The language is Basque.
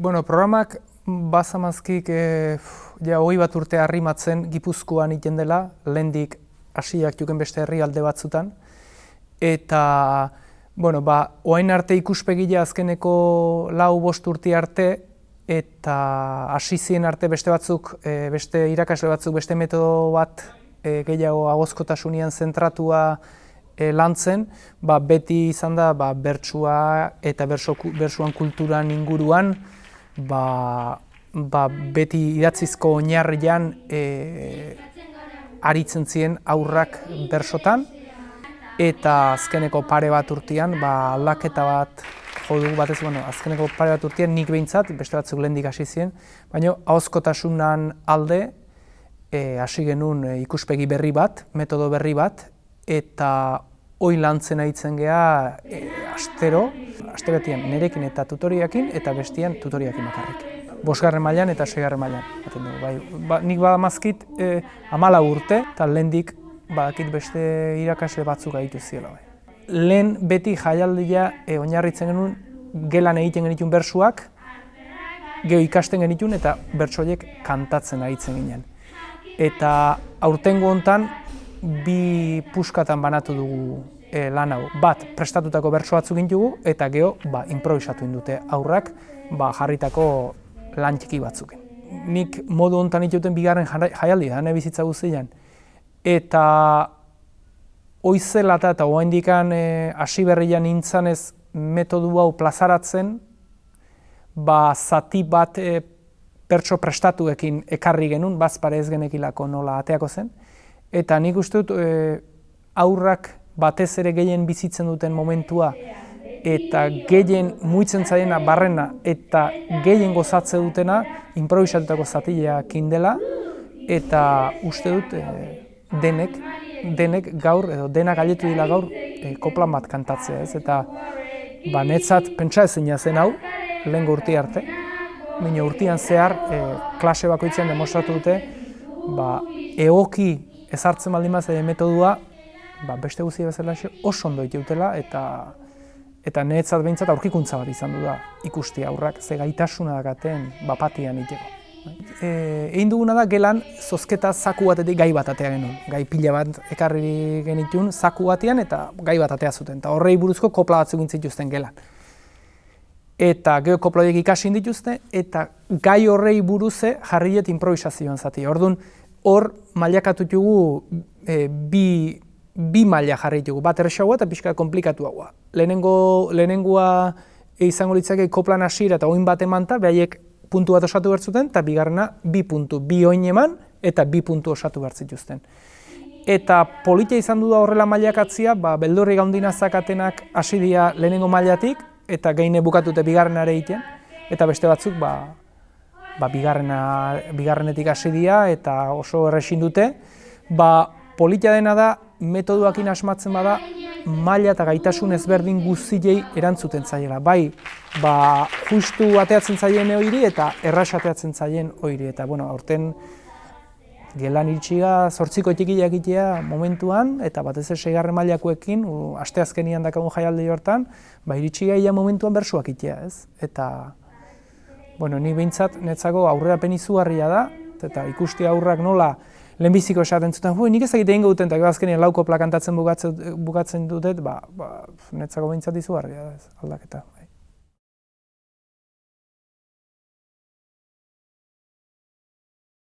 Bueno, programak bazamazkik ja 20 urte arrimatzen Gipuzkoan iten dela, lehendik hasiak juken beste herrialde batzutan. Eta, bueno, orain arte ikuspegila azkeneko 4-5 urte arte, eta hasi ziren arte beste batzuk, beste irakasle batzuk, beste metodo bat gehiago agozkotasunian zentratua lantzen, beti izan da bertsua eta bertsuan kulturan inguruan, beti idatzizko oinarrian aritzen ziren haurrak bersotan, eta azkeneko pare bat urtean aldaketa bat jo dugu batez, azkeneko pare bat urtean nik behintzat, beste batzuk lehendik hasi ziren, baina ahozkotasunan alde hasi genuen ikuspegi berri bat, metodo berri bat, eta hoi lantzen aitzen geha aste betian nerekin eta tutoriakin, eta bestian tutoriakin bakarrik. 5. mailan eta 6. mailan. Nik badamazkit 14 urte, eta lehendik badakit beste irakasle batzuk gaitu ziela. Lehen beti jaialdia oinarritzen genuen, gelan egiten genituen bersuak, geho ikasten genituen eta bertsoiek kantatzen aritzen ginen. Eta aurtengo hontan, 2 puskatan banatu dugu lan hau. Bat, prestatutako bertso batzuk gintugu, eta geho improvisatu indute aurrak jarritako lan txiki batzuk. Nik modu hontan ituten 2. jaialdia, bizitza guztian. Eta hoizela eta oraindikan hasi berrian nintzanez metodu hau plazaratzen, zati bat bertso prestatuekin ekarri genuen, bazpare ez genekilako nola ateako zen. Eta nik uste dut aurrak batez ere gehien bizitzen duten momentua eta gehien muitzen zaiena barrena eta gehien gozatze dutena improvisatutako zatileakin dela, eta uste dut denek gaur, edo denak galdetu dira gaur, koplan bat kantatzea, ez? Eta netzat pentsa ezina zen hau, lehengo urte arte, baina urtean zehar klase bakoitzean demostratu dute, egoki ezartzen baldin bazaile metodua, beste guztia bezala oso ondo iteutela, eta netzat behintzat aurkikuntza bat izan du da, ikusti aurrak, ze gaitasuna dakaten bapatian iteko. Egin duguna da, gelan zozketa zaku batetik gai bat atea genuen. Gai pila bat ekarri genituen zaku batean eta gai bat atea zuten. Eta horrei buruzko kopla batzuk intzituzten gelan. Eta geho kopla horiek ikasi dituzte, eta gai horrei buruze jarriet improvisazioan zati. Orduan, hor mailakatu dugu bi maila jarri dugu. Bat erresagoa eta pixka komplikatuagoa. Lehenengoa izango litzake koplan hasiera eta oin bat emanta, behaiek puntu bat osatu bertzuten, eta bigarrena 2 puntu, 2 oin eman, eta 2 puntu osatu bertzituzten. Eta politia izan du da horrela mailakatzia, beldurri gaundina zakatenak hasi dira lehenengo mailatik, eta gaine bukatute bigarrenare egiten, eta beste batzuk bigarrenetik hasi dira, eta oso erresin dute. Politia dena da, metodoakin asmatzen bada, maila eta gaitasun ezberdin guztiei erantzuten zaiela. Justu ateatzen zaien oiri eta erraz ateatzen zaien oiri. Eta, aurten gelan iritxiga 8ko txikiak itea momentuan, eta batez 6. mailakoekin, asteazkenian dakagun jaialdi hortan, iritsiga ia momentuan bersuak itea, ez? Eta, ni behintzat netzako aurrerapen izugarria da, eta ikusti aurrak nola lehenbiziko esaten zuten, nik ez egite egingo duten, eta azkenean 4 kopla kantatzen bukatzen dutet, netzako behintzat izugarria da, aldaketa.